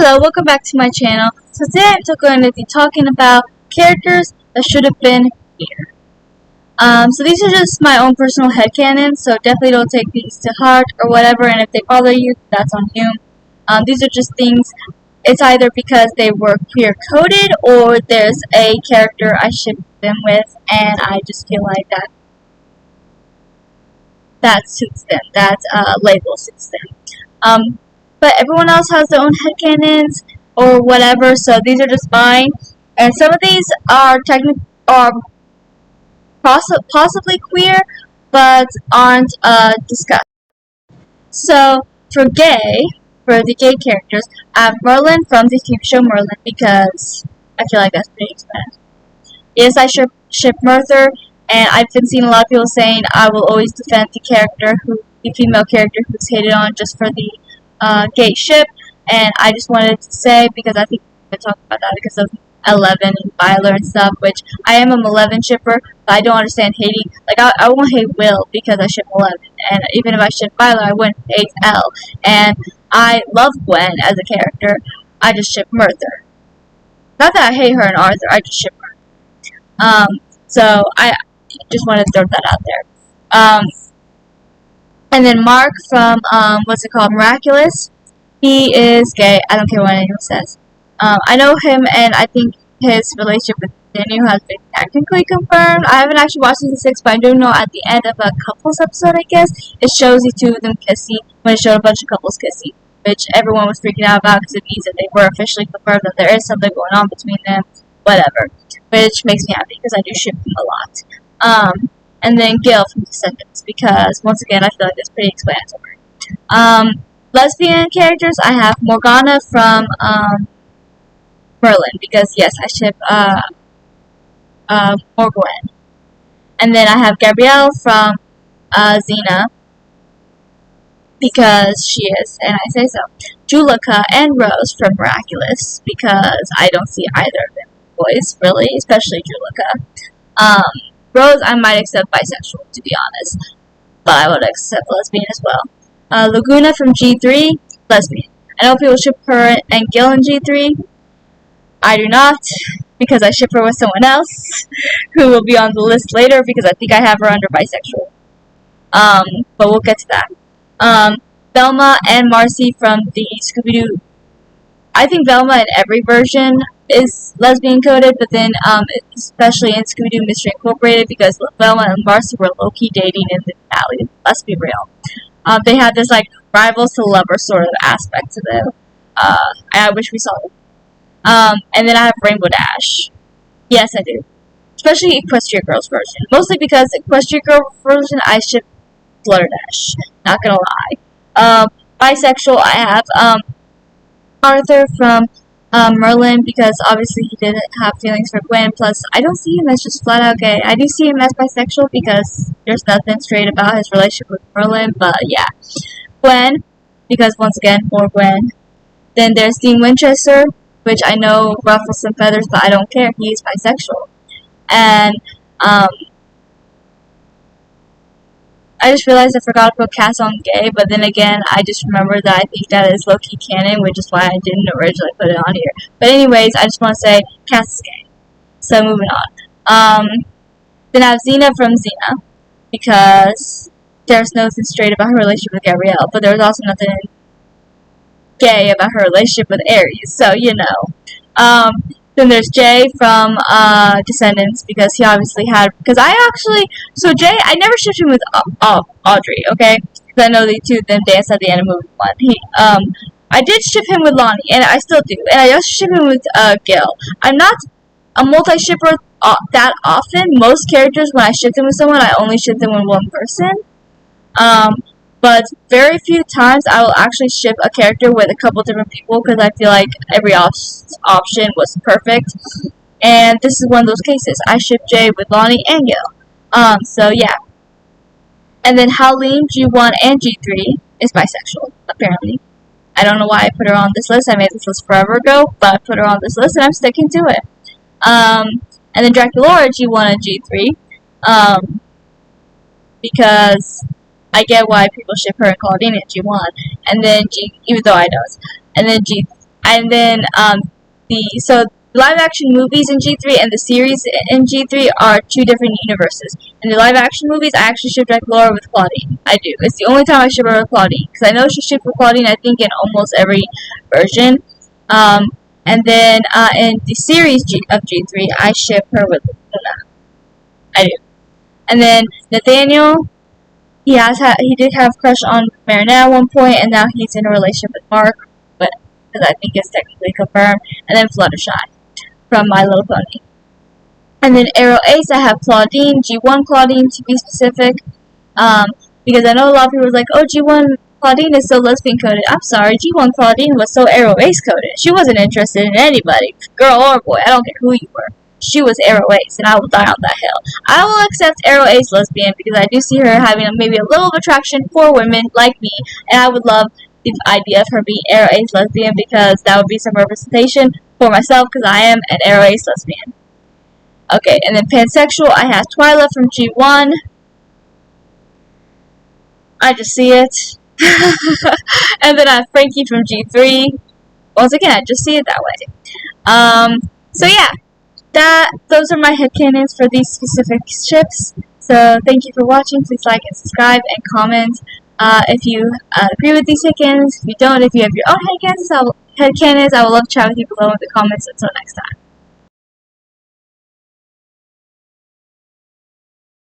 Hello, welcome back to my channel. So today I'm going to be talking about characters that should have been here. So these are just my own personal headcanons, so definitely don't take these to heart or whatever, and if they bother you, that's on you. These are just things, it's either because they were queer-coded or there's a character I ship them with, and I just feel like that suits them, that label suits them. But everyone else has their own headcanons or whatever, so these are just mine. And some of these are possibly queer, but aren't discussed. So for the gay characters, I have Merlin from the TV show Merlin because I feel like that's pretty expensive. Yes, I ship Merthyr, and I've been seeing a lot of people saying I will always defend the female character who's hated on just for the gay ship, and I just wanted to say, because I think we could talk about that because of Eleven and Violet and stuff, which I am a Eleven shipper, but I don't understand hating. Like, I won't hate Will because I ship 11, and even if I ship Violet, I wouldn't hate Elle, and I love Gwen as a character, I just ship Merthyr. Not that I hate her and Arthur, I just ship her. So I just wanted to throw that out there. And then Mark from, Miraculous. He is gay. I don't care what anyone says. I know him, and I think his relationship with Daniel has been technically confirmed. I haven't actually watched season 6, but I do know at the end of a couples episode, I guess, it shows the two of them kissing, when it showed a bunch of couples kissing, which everyone was freaking out about because it means that they were officially confirmed that there is something going on between them, whatever. Which makes me happy because I do ship them a lot. And then Gil from Descendants, because, once again, I feel like it's pretty explanatory. Lesbian characters, I have Morgana from Merlin, because, yes, I ship Morgwen. And then I have Gabrielle from Xena, because she is, and I say so. Juleka and Rose from Miraculous, because I don't see either of them boys, really, especially Juleka. Rose, I might accept bisexual, to be honest, but I would accept lesbian as well. Laguna from G3, lesbian. I know people ship her and Gil in G3. I do not, because I ship her with someone else, who will be on the list later, because I think I have her under bisexual. But we'll get to that. Velma and Marcy from the Scooby-Doo. I think Velma in every version is lesbian coded, but then especially in Scooby-Doo Mystery Incorporated, because Velma and Marcy were low-key dating in the finale. Let's be real. They had this like rivals to lovers sort of aspect to them. I wish we saw them. And then I have Rainbow Dash. Yes, I do. Especially Equestria Girls version. Mostly because Equestria Girl version I ship Flutterdash. Not gonna lie. Bisexual, I have Arthur from Merlin, because obviously he didn't have feelings for Gwen, plus I don't see him as just flat out gay. I do see him as bisexual because there's nothing straight about his relationship with Merlin, but yeah. Gwen, because once again, more Gwen. Then there's Dean Winchester, which I know ruffles some feathers, but I don't care, he is bisexual. And I just realized I forgot to put Cass on gay, but then again, I just remembered that I think that is low-key canon, which is why I didn't originally put it on here. But anyways, I just want to say Cass is gay. So moving on. Then I have Xena from Xena, because there's nothing straight about her relationship with Gabrielle, but there's also nothing gay about her relationship with Ares, so you know. Then there's Jay from Descendants, because he obviously had, Jay, I never shipped him with Audrey, okay? Because I know the two of them danced at the end of movie 1. I did ship him with Lonnie, and I still do, and I also ship him with Gil. I'm not a multi-shipper that often. Most characters, when I ship them with someone, I only ship them with one person. But very few times I will actually ship a character with a couple different people, because I feel like every option was perfect. And this is one of those cases. I ship Jay with Lonnie and Gil. So yeah. And then Howleen, G1, and G3 is bisexual, apparently. I don't know why I put her on this list. I made this list forever ago, but I put her on this list and I'm sticking to it. And then Draculaura, G1 and G3. Because I get why people ship her and Claudine at G1, and then even though I don't. And then And then so live action movies in G3 and the series in G3 are two different universes. In the live action movies, I actually ship Laura with Claudine. I do. It's the only time I ship her with Claudine, because I know she shipped with Claudine, I think, in almost every version. And then in the series of G3, I ship her with Luna. I do. And then Nathaniel, he did have a crush on Marinette at one point, and now he's in a relationship with Mark, but because I think it's technically confirmed. And then Fluttershy from My Little Pony. And then Arrow Ace, I have Claudine, G1 Claudine to be specific, because I know a lot of people was like, oh, G1 Claudine is so lesbian coded. I'm sorry, G1 Claudine was so Arrow Ace coded. She wasn't interested in anybody, girl or boy, I don't care who you were. She was Arrow Ace, and I will die on that hill. I will accept Arrow Ace lesbian because I do see her having maybe a little attraction for women like me, and I would love the idea of her being Arrow Ace lesbian because that would be some representation for myself because I am an Arrow Ace lesbian. Okay, and then pansexual, I have Twyla from G1. I just see it. And then I have Frankie from G3. Once again, I just see it that way. So yeah. Those are my headcanons for these specific ships. So thank you for watching. Please like and subscribe and comment if you agree with these headcanons. If you don't, if you have your own headcanons, I would love to chat with you below in the comments. Until next time.